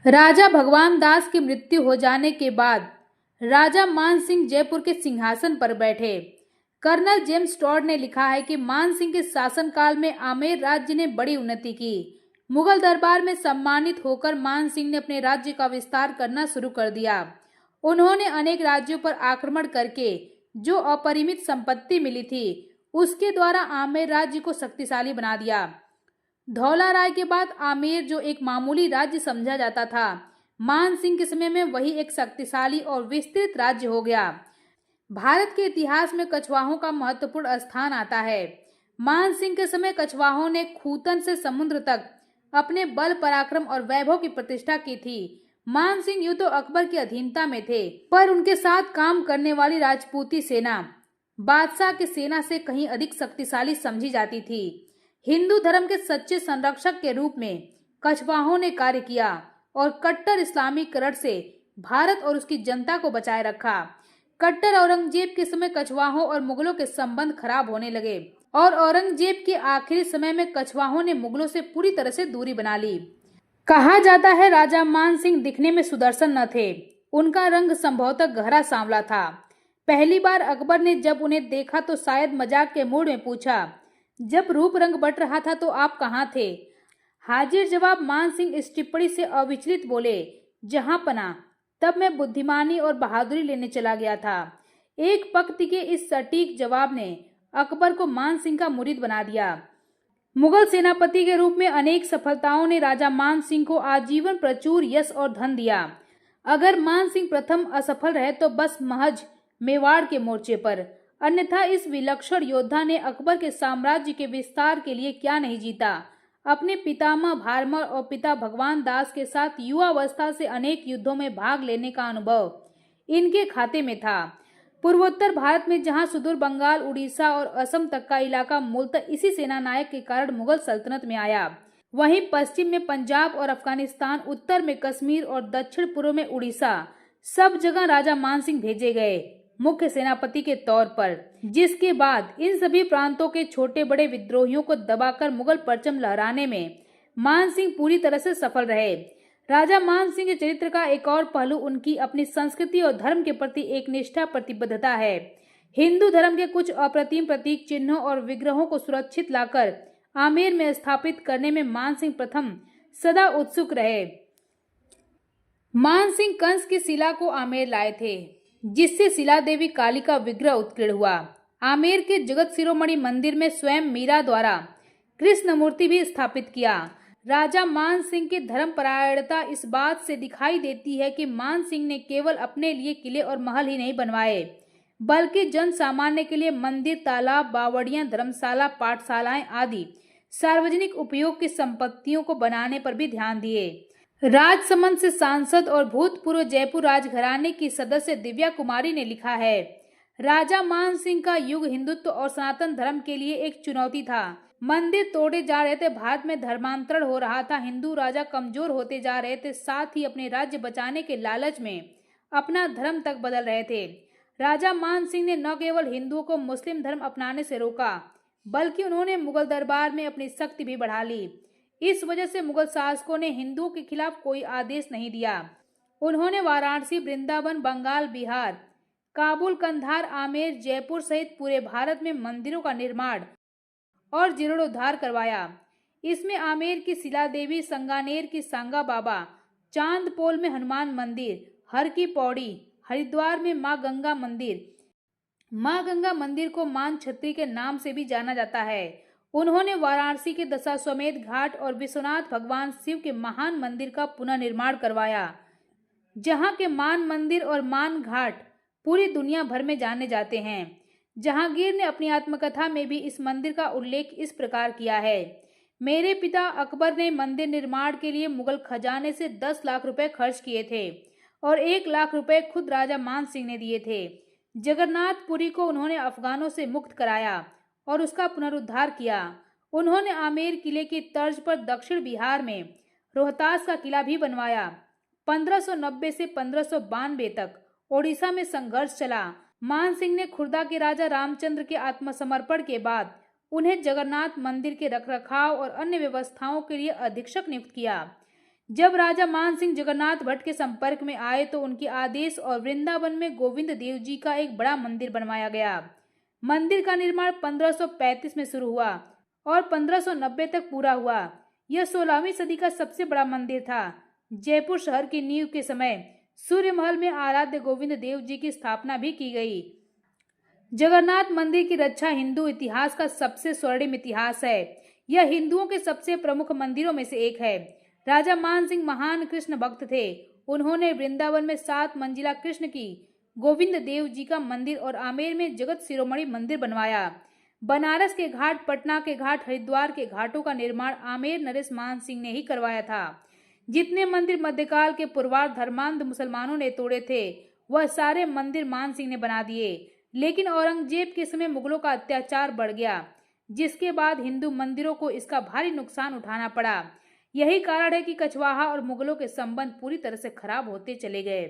राजा भगवान दास की मृत्यु हो जाने के बाद राजा मान सिंह जयपुर के सिंहासन पर बैठे। कर्नल जेम्स टॉड ने लिखा है कि मान सिंह के शासनकाल में आमेर राज्य ने बड़ी उन्नति की। मुगल दरबार में सम्मानित होकर मान सिंह ने अपने राज्य का विस्तार करना शुरू कर दिया। उन्होंने अनेक राज्यों पर आक्रमण करके जो अपरिमित संपत्ति मिली थी उसके द्वारा आमेर राज्य को शक्तिशाली बना दिया। धौला राय के बाद आमेर जो एक मामूली राज्य समझा जाता था, मान सिंह के समय में वही एक शक्तिशाली और विस्तृत राज्य हो गया। भारत के इतिहास में कछवाहों का महत्वपूर्ण स्थान आता है। मान सिंह के समय कछवाहों ने खूतन से समुद्र तक अपने बल पराक्रम और वैभव की प्रतिष्ठा की थी। मान सिंह यूं तो अकबर की अधीनता में थे, पर उनके साथ काम करने वाली राजपूती सेना बादशाह की सेना से कहीं अधिक शक्तिशाली समझी जाती थी। हिंदू धर्म के सच्चे संरक्षक के रूप में कछवाहों ने कार्य किया और कट्टर इस्लामीकरण से भारत और उसकी जनता को बचाए रखा। कट्टर औरंगजेब के समय कछवाहों और मुगलों के संबंध खराब होने लगे और औरंगजेब के आखिरी समय में कछवाहों ने मुगलों से पूरी तरह से दूरी बना ली। कहा जाता है राजा मान सिंह दिखने में सुदर्शन न थे, उनका रंग संभवतः गहरा सांवला था। पहली बार अकबर ने जब उन्हें देखा तो शायद मजाक के मूड में पूछा, जब रूप रंग बट रहा था तो आप कहाँ थे? हाजिर जवाब मान सिंह इस टिप्पणी से अविचलित बोले, जहां पना, तब मैं बुद्धिमानी और बहादुरी लेने चला गया था। एक पंक्ति के इस सटीक जवाब ने अकबर को मान सिंह का मुरीद बना दिया। मुगल सेनापति के रूप में अनेक सफलताओं ने राजा मान सिंह को आजीवन प्रचुर यश और धन दिया। अगर मान सिंह प्रथम असफल रहे तो बस महज मेवाड़ के मोर्चे पर, अन्यथा इस विलक्षण योद्धा ने अकबर के साम्राज्य के विस्तार के लिए क्या नहीं जीता। अपने पितामह भारमल और पिता भगवान दास के साथ युवावस्था से अनेक युद्धों में भाग लेने का अनुभव इनके खाते में था। पूर्वोत्तर भारत में जहां सुदूर बंगाल, उड़ीसा और असम तक का इलाका मूलतः इसी सेनानायक के कारण मुगल सल्तनत में आया, वहीं पश्चिम में पंजाब और अफगानिस्तान, उत्तर में कश्मीर और दक्षिण पूर्व में उड़ीसा, सब जगह राजा मान सिंह भेजे गए मुख्य सेनापति के तौर पर, जिसके बाद इन सभी प्रांतों के छोटे बड़े विद्रोहियों को दबाकर मुगल परचम लहराने में मान सिंह पूरी तरह से सफल रहे। राजा मान सिंह के चरित्र का एक और पहलू उनकी अपनी संस्कृति और धर्म के प्रति एक निष्ठा प्रतिबद्धता है। हिंदू धर्म के कुछ अप्रतिम प्रतीक चिन्हों और विग्रहों को सुरक्षित लाकर आमेर में स्थापित करने में मान सिंह प्रथम सदा उत्सुक रहे। मान सिंह कंस की शिला को आमेर लाए थे, जिससे शिला देवी काली का विग्रह उत्कीर्ण हुआ। आमेर के जगत शिरोमणि मंदिर में स्वयं मीरा द्वारा कृष्ण मूर्ति भी स्थापित किया। राजा मान सिंह की धर्मपरायणता इस बात से दिखाई देती है कि मान सिंह ने केवल अपने लिए किले और महल ही नहीं बनवाए, बल्कि जन सामान्य के लिए मंदिर, तालाब, बावड़ियां, धर्मशाला, पाठशालाएं आदि सार्वजनिक उपयोग की संपत्तियों को बनाने पर भी ध्यान दिए। राजसमंद से सांसद और भूतपूर्व जयपुर राजघराने की सदस्य दिव्या कुमारी ने लिखा है, राजा मान सिंह का युग हिंदुत्व और सनातन धर्म के लिए एक चुनौती था। मंदिर तोड़े जा रहे थे, भारत में धर्मांतरण हो रहा था, हिंदू राजा कमजोर होते जा रहे थे, साथ ही अपने राज्य बचाने के लालच में अपना धर्म तक बदल रहे थे। राजा मान सिंह ने न केवल हिंदुओं को मुस्लिम धर्म अपनाने से रोका, बल्कि उन्होंने मुगल दरबार में अपनी शक्ति भी बढ़ा ली। इस वजह से मुगल शासकों ने हिंदुओं के खिलाफ कोई आदेश नहीं दिया। उन्होंने वाराणसी, वृंदावन, बंगाल, बिहार, काबुल, कंधार, आमेर, जयपुर सहित पूरे भारत में मंदिरों का निर्माण और जीर्णोद्धार करवाया। इसमें आमेर की शिला देवी, संगानेर की सांगा बाबा, चांदपोल में हनुमान मंदिर, हर की पौड़ी, हरिद्वार में मां गंगा मंदिर, मां गंगा मंदिर को मान छत्री के नाम से भी जाना जाता है। उन्होंने वाराणसी के दशाश्वमेध घाट और विश्वनाथ भगवान शिव के महान मंदिर का पुनर्निर्माण करवाया, जहां के मान मंदिर और मान घाट पूरी दुनिया भर में जाने जाते हैं। जहांगीर ने अपनी आत्मकथा में भी इस मंदिर का उल्लेख इस प्रकार किया है, मेरे पिता अकबर ने मंदिर निर्माण के लिए मुगल खजाने से 10 लाख रुपए खर्च किए थे और 1 लाख रुपए खुद राजा मान सिंह ने दिए थे। जगन्नाथपुरी को उन्होंने अफगानों से मुक्त कराया और उसका पुनरुद्धार किया। उन्होंने आमेर किले की तर्ज पर दक्षिण बिहार में रोहतास का किला भी बनवाया। 1590 से 1592 तक ओडिशा में संघर्ष चला। मान सिंह ने खुर्दा के राजा रामचंद्र के आत्मसमर्पण के बाद उन्हें जगन्नाथ मंदिर के रखरखाव और अन्य व्यवस्थाओं के लिए अधीक्षक नियुक्त किया। जब राजा मान सिंह जगन्नाथ भट्ट के संपर्क में आए तो उनके आदेश और वृंदावन में गोविंद देव जी का एक बड़ा मंदिर बनवाया गया। मंदिर का निर्माण 1535 में शुरू हुआ और 1590 तक पूरा हुआ। यह 16वीं सदी का सबसे बड़ा मंदिर था। जयपुर शहर की नींव के समय सूर्य महल में आराध्य गोविंद देव जी की स्थापना भी की गई। जगन्नाथ मंदिर की रक्षा हिंदू इतिहास का सबसे स्वर्णिम इतिहास है। यह हिंदुओं के सबसे प्रमुख मंदिरों में से एक है। राजा मान सिंह महान कृष्ण भक्त थे। उन्होंने वृंदावन में 7 मंजिला कृष्ण की गोविंद देव जी का मंदिर और आमेर में जगत शिरोमणि मंदिर बनवाया। बनारस के घाट, पटना के घाट, हरिद्वार के घाटों का निर्माण आमेर नरेश मान सिंह ने ही करवाया था। जितने मंदिर मध्यकाल के पुरवार धर्मांध मुसलमानों ने तोड़े थे, वह सारे मंदिर मान सिंह ने बना दिए। लेकिन औरंगजेब के समय मुगलों का अत्याचार बढ़ गया, जिसके बाद हिंदू मंदिरों को इसका भारी नुकसान उठाना पड़ा। यही कारण है कि कछवाहा और मुगलों के संबंध पूरी तरह से खराब होते चले गए।